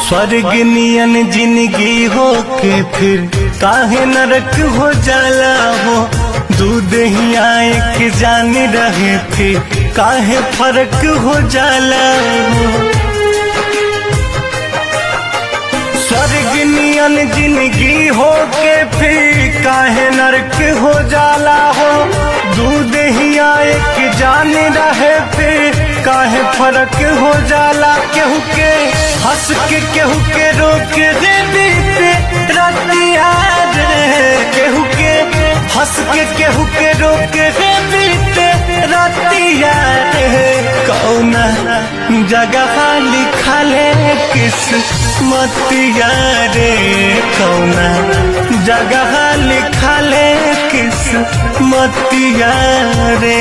स्वर्ग नियन जिंदगी हो के फिर काहे नरक हो जाला हो। दूध ही आए के जान रहे फिर काहे फर्क हो जाला हो। स्वर्ग नियन जिंदगी हो के फिर काहे नरक हो जाला हो। दूध ही आए के जान रहे फिर काहे फर्क हो जाला। केहू के हंस के केहू के रोक दे बीते रतिया रे। केहू के हंस के केहू के रोक दे बीते रतिया रे। कौना जगह लिखले किस्मतिया रे। कौना जगह लिखले किस्मतिया रे।